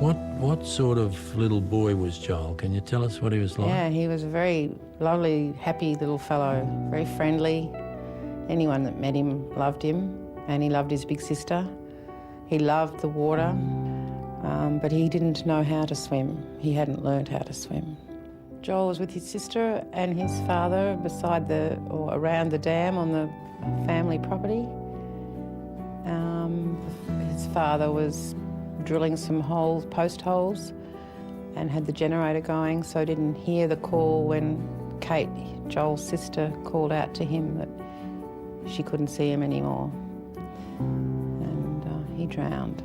What sort of little boy was Joel? Can you tell us what he was like? Yeah, he was a very lovely, happy little fellow, very friendly. Anyone that met him loved him, and he loved his big sister. He loved the water, but he didn't know how to swim. He hadn't learned how to swim. Joel was with his sister and his father around the dam on the family property. His father was drilling some holes, post holes, and had the generator going, so didn't hear the call when Kate, Joel's sister, called out to him that she couldn't see him anymore. And he drowned.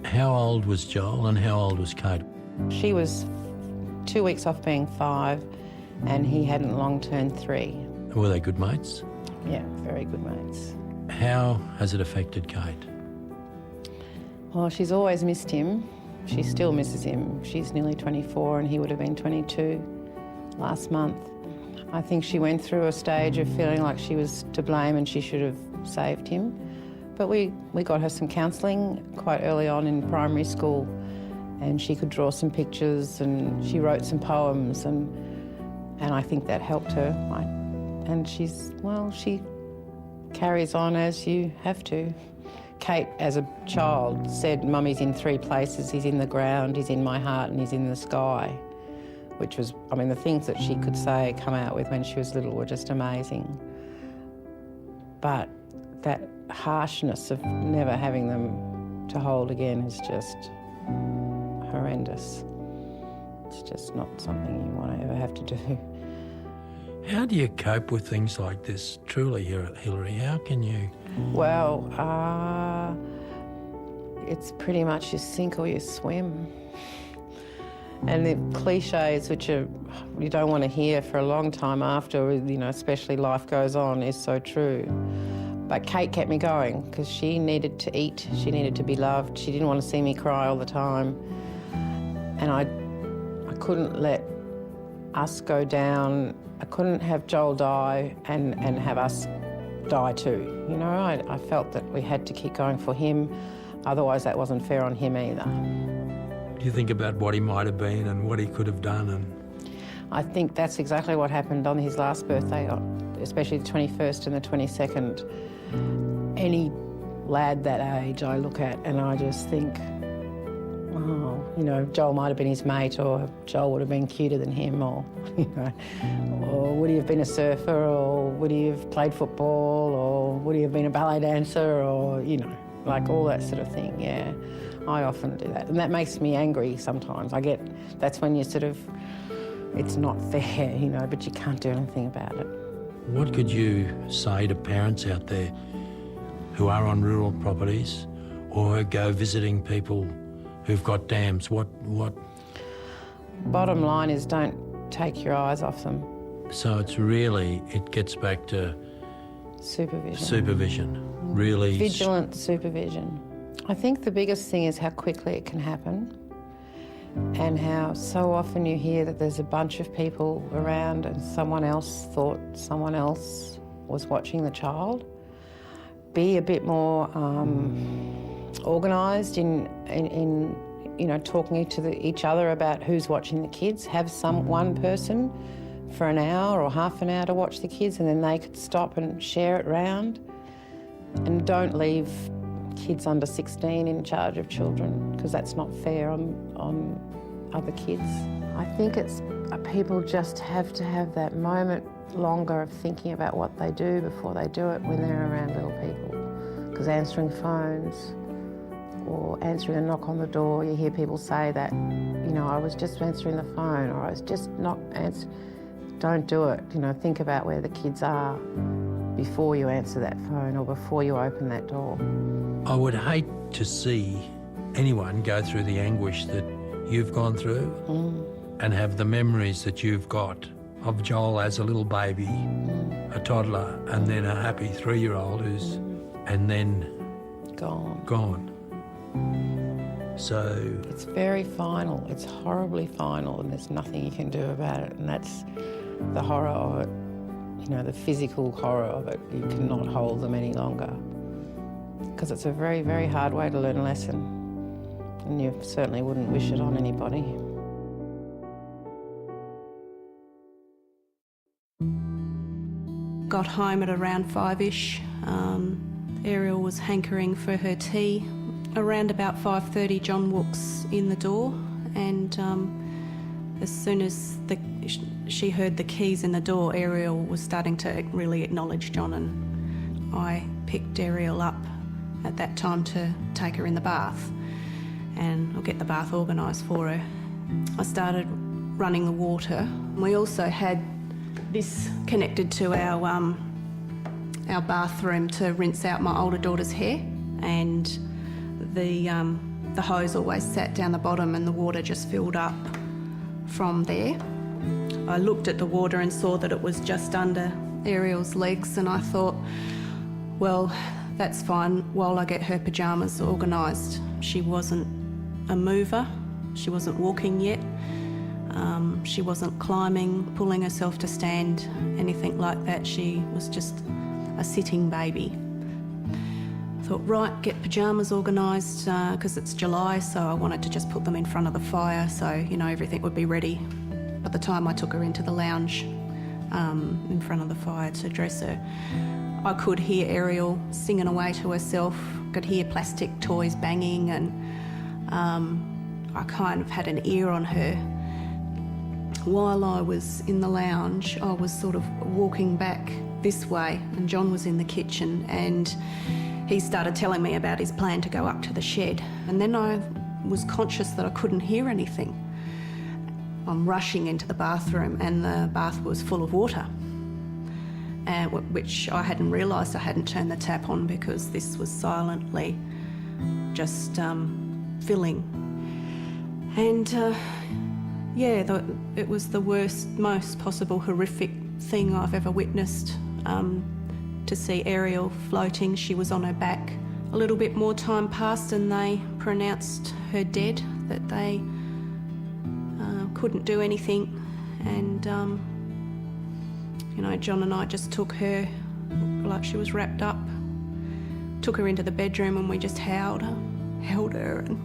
How old was Joel and how old was Kate? She was 2 weeks off being 5, and he hadn't long turned 3. Were they good mates? Yeah, very good mates. How has it affected Kate? Well, she's always missed him. She still misses him. She's nearly 24 and he would have been 22 last month. I think she went through a stage of feeling like she was to blame and she should have saved him. But we got her some counselling quite early on in primary school, and she could draw some pictures and she wrote some poems, and I think that helped her. And she carries on as you have to. Kate, as a child, said, "Mummy's in 3 places. He's in the ground, he's in my heart, and he's in the sky," which was, I mean, the things that she could say, come out with when she was little were just amazing. But that harshness of never having them to hold again is just horrendous. It's just not something you want to ever have to do. How do you cope with things like this, truly, Hilary? How can you? Well, it's pretty much you sink or you swim. And the cliches, which you don't want to hear for a long time after, especially life goes on, is so true. But Kate kept me going because she needed to eat, she needed to be loved, she didn't want to see me cry all the time. And I couldn't let us go down. I couldn't have Joel die and have us die too. I felt that we had to keep going for him, otherwise that wasn't fair on him either. Do you think about what he might have been and what he could have done? I think that's exactly what happened on his last birthday, especially the 21st and the 22nd. Any lad that age I look at and I just think, Joel might have been his mate, or Joel would have been cuter than him, or, or would he have been a surfer, or would he have played football, or would he have been a ballet dancer, or, like all that sort of thing, yeah. I often do that, and that makes me angry sometimes. That's when you it's not fair, but you can't do anything about it. What could you say to parents out there who are on rural properties or who go visiting people who've got dams? What? Bottom line is, don't take your eyes off them. So it gets back to supervision, really. Vigilant supervision. I think the biggest thing is how quickly it can happen, and how so often you hear that there's a bunch of people around and someone else thought someone else was watching the child. Be a bit more organised in talking to each other about who's watching the kids. Have one person for an hour or half an hour to watch the kids, and then they could stop and share it round. And don't leave kids under 16 in charge of children, because that's not fair on other kids. I think people just have to have that moment longer of thinking about what they do before they do it when they're around little people. Because answering phones or answering a knock on the door, you hear people say that, I was just answering the phone, or I was just not answering. Don't do it. Think about where the kids are before you answer that phone or before you open that door. I would hate to see anyone go through the anguish that you've gone through and have the memories that you've got of Joel as a little baby, a toddler, and then a happy 3-year-old and then gone. So it's very final. It's horribly final, and there's nothing you can do about it. And that's the horror of it. The physical horror of it. You cannot hold them any longer, because it's a very, very hard way to learn a lesson. And you certainly wouldn't wish it on anybody. Got home at around 5-ish. Ariel was hankering for her tea. Around about 5:30, John walks in the door, and as soon as she heard the keys in the door, Ariel was starting to really acknowledge John, and I picked Ariel up at that time to take her in the bath, and I'll get the bath organised for her. I started running the water. We also had this connected to our bathroom to rinse out my older daughter's hair, and the hose always sat down the bottom and the water just filled up from there. I looked at the water and saw that it was just under Ariel's legs, and I thought, well, that's fine while I get her pyjamas organised. She wasn't a mover, she wasn't walking yet, she wasn't climbing, pulling herself to stand, anything like that. She was just a sitting baby. Thought, right, get pyjamas organised, because it's July, so I wanted to just put them in front of the fire so, you know, everything would be ready by the time I took her into the lounge in front of the fire to dress her. I could hear Ariel singing away to herself, could hear plastic toys banging, and I kind of had an ear on her. While I was in the lounge, I was sort of walking back this way, and John was in the kitchen, and he started telling me about his plan to go up to the shed. And then I was conscious that I couldn't hear anything. I'm rushing into the bathroom, and the bath was full of water, which I hadn't realised. I hadn't turned the tap on because this was silently just filling. And it was the worst, most possible horrific thing I've ever witnessed. To see Ariel floating, she was on her back. A little bit more time passed and they pronounced her dead, that they couldn't do anything. And, you know, John and I just took her like she was wrapped up, took her into the bedroom, and we just held her and